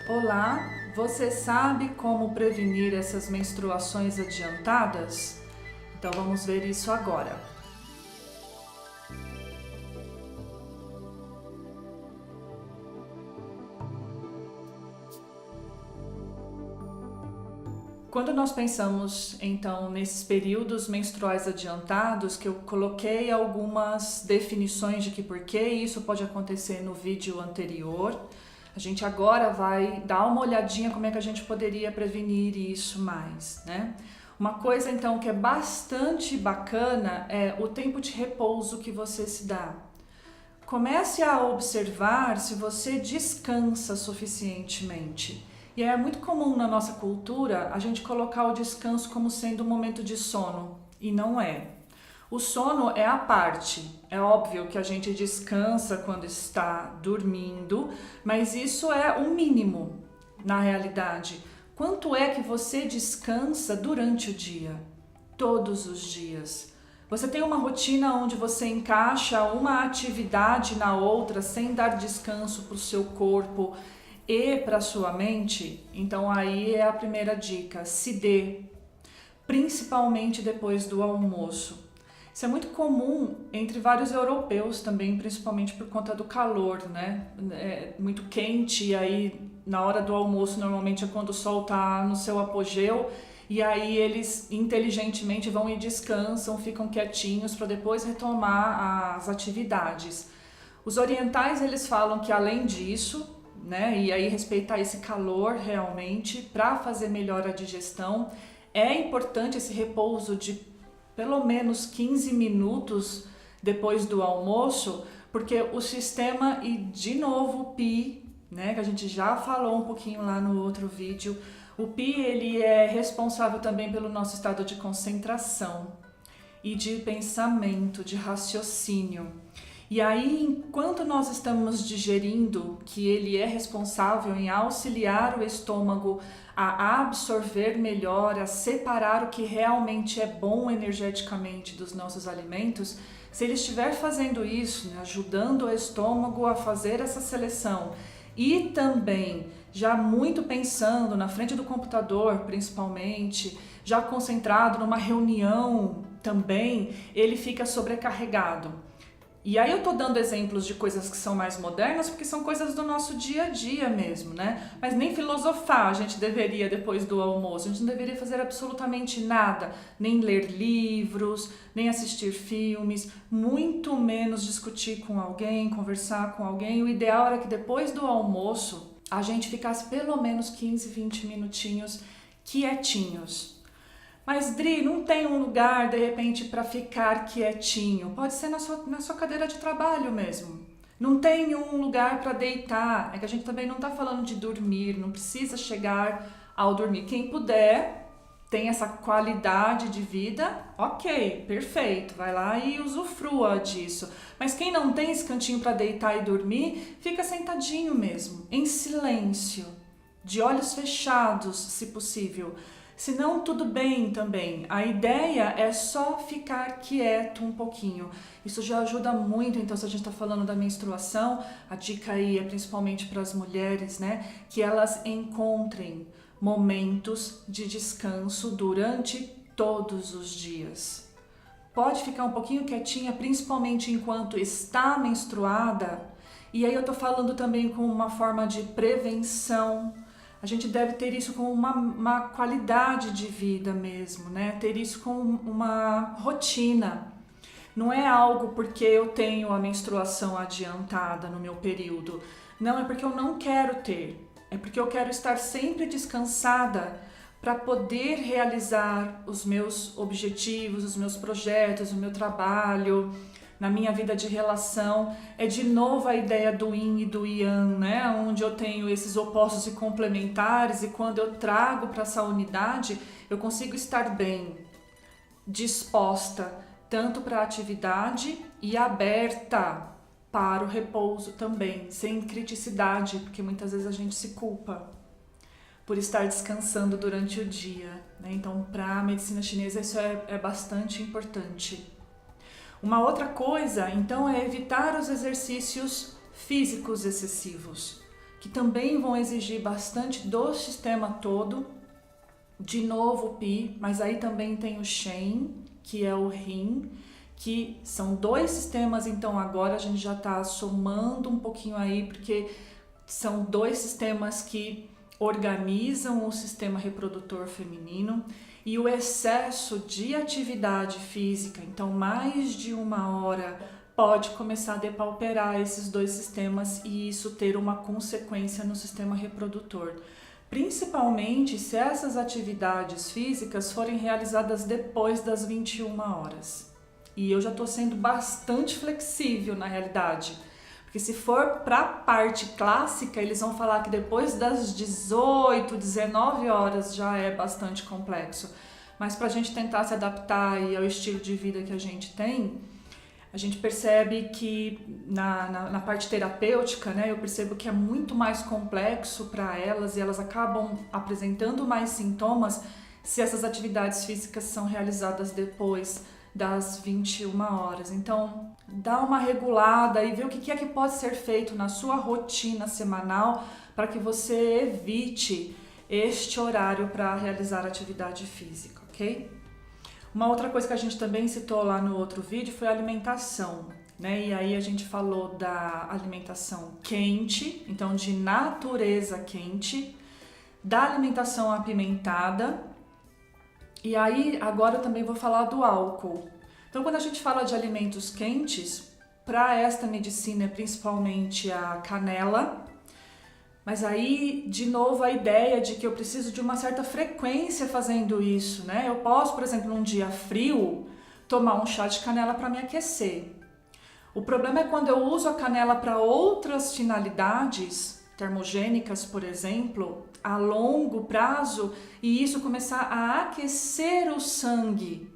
Olá, você sabe como prevenir essas menstruações adiantadas? Então vamos ver isso agora. Quando nós pensamos, então, nesses períodos menstruais adiantados, que eu coloquei algumas definições de que por que isso pode acontecer no vídeo anterior, a gente agora vai dar uma olhadinha como é que a gente poderia prevenir isso mais, né? Uma coisa, então, que é bastante bacana é o tempo de repouso que você se dá. Comece a observar se você descansa suficientemente. E é muito comum na nossa cultura a gente colocar o descanso como sendo um momento de sono, e não é. O sono é a parte. É óbvio que a gente descansa quando está dormindo, mas isso é o mínimo na realidade. Quanto é que você descansa durante o dia? Todos os dias. Você tem uma rotina onde você encaixa uma atividade na outra sem dar descanso para o seu corpo e para a sua mente? Então aí é a primeira dica, se dê, principalmente depois do almoço. Isso é muito comum entre vários europeus também, principalmente por conta do calor, né? É muito quente e aí na hora do almoço normalmente é quando o sol está no seu apogeu. E aí eles inteligentemente vão e descansam, ficam quietinhos para depois retomar as atividades. Os orientais eles falam que além disso, né, e aí respeitar esse calor realmente para fazer melhor a digestão, é importante esse repouso de pelo menos 15 minutos depois do almoço, porque o sistema, e de novo o PI, né, que a gente já falou um pouquinho lá no outro vídeo, o PI ele é responsável também pelo nosso estado de concentração e de pensamento, de raciocínio. E aí, enquanto nós estamos digerindo, que ele é responsável em auxiliar o estômago a absorver melhor, a separar o que realmente é bom energeticamente dos nossos alimentos, se ele estiver fazendo isso, né, ajudando o estômago a fazer essa seleção e também já muito pensando na frente do computador, principalmente, já concentrado numa reunião também, ele fica sobrecarregado. E aí eu tô dando exemplos de coisas que são mais modernas, porque são coisas do nosso dia a dia mesmo, né? Mas nem filosofar a gente deveria depois do almoço, a gente não deveria fazer absolutamente nada, nem ler livros, nem assistir filmes, muito menos discutir com alguém, conversar com alguém. O ideal era que depois do almoço a gente ficasse pelo menos 15, 20 minutinhos quietinhos. Mas, Dri, não tem um lugar, de repente, para ficar quietinho. Pode ser na sua cadeira de trabalho mesmo. Não tem um lugar para deitar. É que a gente também não está falando de dormir, não precisa chegar ao dormir. Quem puder, tem essa qualidade de vida, ok, perfeito, vai lá e usufrua disso. Mas quem não tem esse cantinho para deitar e dormir, fica sentadinho mesmo, em silêncio, de olhos fechados, se possível. Se não, tudo bem também. A ideia é só ficar quieto um pouquinho. Isso já ajuda muito. Então, se a gente está falando da menstruação, a dica aí é principalmente para as mulheres, né? Que elas encontrem momentos de descanso durante todos os dias. Pode ficar um pouquinho quietinha, principalmente enquanto está menstruada. E aí eu tô falando também com uma forma de prevenção. A gente deve ter isso como uma qualidade de vida mesmo, né? Ter isso como uma rotina. Não é algo porque eu tenho a menstruação adiantada no meu período. Não, é porque eu não quero ter. É porque eu quero estar sempre descansada para poder realizar os meus objetivos, os meus projetos, o meu trabalho. Na minha vida de relação, é de novo a ideia do yin e do yang, né? Onde eu tenho esses opostos e complementares, e quando eu trago para essa unidade, eu consigo estar bem, disposta, tanto para a atividade e aberta para o repouso também, sem criticidade, porque muitas vezes a gente se culpa por estar descansando durante o dia, né? Então, para a medicina chinesa, isso é bastante importante. Uma outra coisa, então, é evitar os exercícios físicos excessivos, que também vão exigir bastante do sistema todo. De novo o Pi, mas aí também tem o Shen, que é o Rim, que são 2 sistemas, então agora a gente já está somando um pouquinho aí, porque são 2 sistemas que organizam o sistema reprodutor feminino, e o excesso de atividade física, então mais de 1 hora, pode começar a depauperar esses 2 sistemas e isso ter uma consequência no sistema reprodutor. Principalmente se essas atividades físicas forem realizadas depois das 21 horas. E eu já estou sendo bastante flexível na realidade. Porque se for para a parte clássica, eles vão falar que depois das 18, 19 horas já é bastante complexo. Mas para a gente tentar se adaptar aí ao estilo de vida que a gente tem, a gente percebe que na parte terapêutica, né, eu percebo que é muito mais complexo para elas e elas acabam apresentando mais sintomas se essas atividades físicas são realizadas depois das 21 horas. Então, dá uma regulada e vê o que é que pode ser feito na sua rotina semanal para que você evite este horário para realizar atividade física, ok? Uma outra coisa que a gente também citou lá no outro vídeo foi a alimentação, né? E aí a gente falou da alimentação quente, então de natureza quente, da alimentação apimentada, e aí agora eu também vou falar do álcool. Então quando a gente fala de alimentos quentes, para esta medicina é principalmente a canela, mas aí, de novo, a ideia de que eu preciso de uma certa frequência fazendo isso, né? Eu posso, por exemplo, num dia frio, tomar um chá de canela para me aquecer. O problema é quando eu uso a canela para outras finalidades, termogênicas, por exemplo, a longo prazo, e isso começar a aquecer o sangue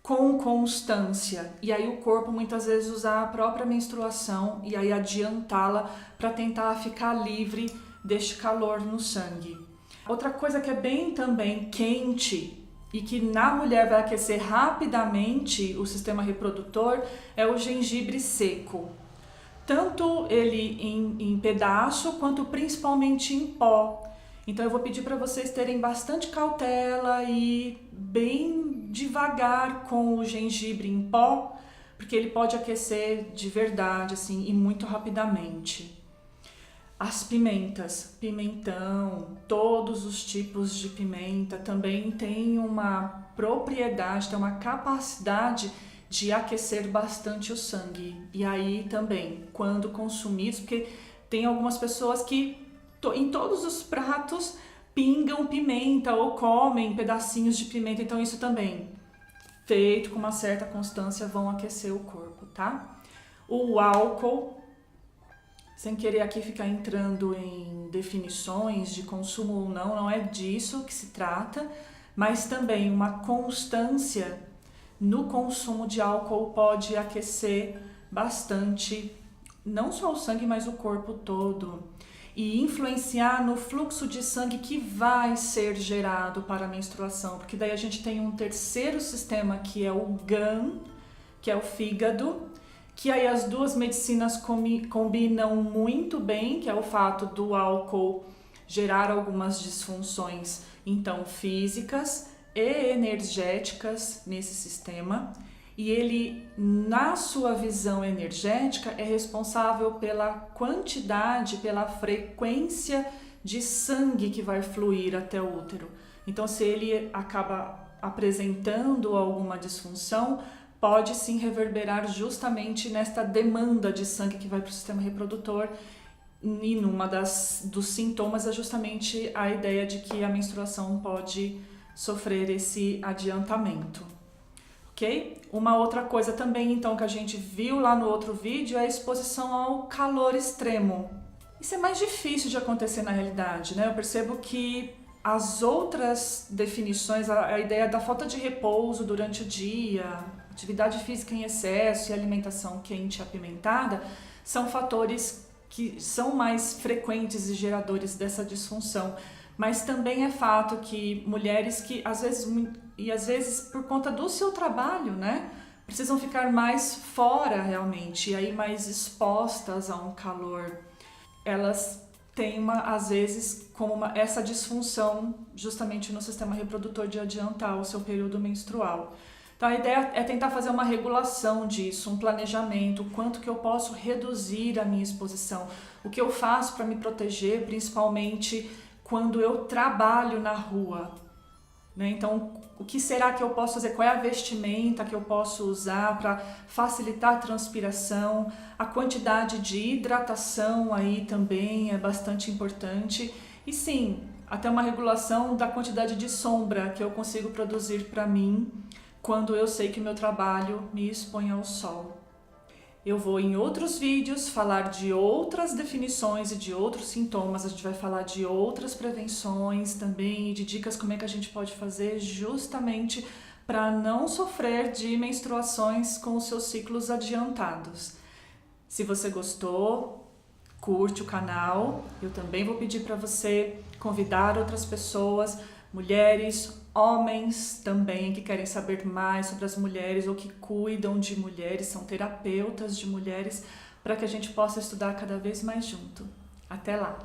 com constância. E aí o corpo muitas vezes usar a própria menstruação e aí adiantá-la para tentar ficar livre deste calor no sangue. Outra coisa que é bem também quente e que na mulher vai aquecer rapidamente o sistema reprodutor é o gengibre seco. Tanto ele em pedaço quanto principalmente em pó. Então eu vou pedir para vocês terem bastante cautela e bem devagar com o gengibre em pó, porque ele pode aquecer de verdade assim e muito rapidamente. As pimentas, pimentão, todos os tipos de pimenta também têm uma propriedade, tem uma capacidade de aquecer bastante o sangue. E aí também, quando consumidos, porque tem algumas pessoas que em todos os pratos pingam pimenta ou comem pedacinhos de pimenta, então isso também, feito com uma certa constância, vão aquecer o corpo, tá? O álcool, sem querer aqui ficar entrando em definições de consumo ou não, não é disso que se trata, mas também uma constância no consumo de álcool pode aquecer bastante, não só o sangue, mas o corpo todo. E influenciar no fluxo de sangue que vai ser gerado para a menstruação, porque daí a gente tem um terceiro sistema que é o GAN, que é o fígado, que aí as duas medicinas combinam muito bem, que é o fato do álcool gerar algumas disfunções, então físicas e energéticas nesse sistema. E ele, na sua visão energética, é responsável pela quantidade, pela frequência de sangue que vai fluir até o útero. Então, se ele acaba apresentando alguma disfunção, pode sim reverberar justamente nesta demanda de sangue que vai para o sistema reprodutor. E numa dos sintomas é justamente a ideia de que a menstruação pode sofrer esse adiantamento. Okay? Uma outra coisa também, então, que a gente viu lá no outro vídeo é a exposição ao calor extremo. Isso é mais difícil de acontecer na realidade, né? Eu percebo que as outras definições, a ideia da falta de repouso durante o dia, atividade física em excesso e alimentação quente e apimentada, são fatores que são mais frequentes e geradores dessa disfunção. Mas também é fato que mulheres que às vezes por conta do seu trabalho, né, precisam ficar mais fora realmente, e aí mais expostas a um calor, elas tem às vezes, como essa disfunção justamente no sistema reprodutor de adiantar o seu período menstrual. Então a ideia é tentar fazer uma regulação disso, um planejamento, o quanto que eu posso reduzir a minha exposição, o que eu faço para me proteger, principalmente quando eu trabalho na rua. Então, o que será que eu posso fazer? Qual é a vestimenta que eu posso usar para facilitar a transpiração? A quantidade de hidratação aí também é bastante importante. E sim, até uma regulação da quantidade de sombra que eu consigo produzir para mim quando eu sei que o meu trabalho me expõe ao sol. Eu vou em outros vídeos falar de outras definições e de outros sintomas, a gente vai falar de outras prevenções também e de dicas como é que a gente pode fazer justamente para não sofrer de menstruações com os seus ciclos adiantados. Se você gostou, curte o canal, eu também vou pedir para você convidar outras pessoas, mulheres, homens também que querem saber mais sobre as mulheres ou que cuidam de mulheres, são terapeutas de mulheres, para que a gente possa estudar cada vez mais junto. Até lá!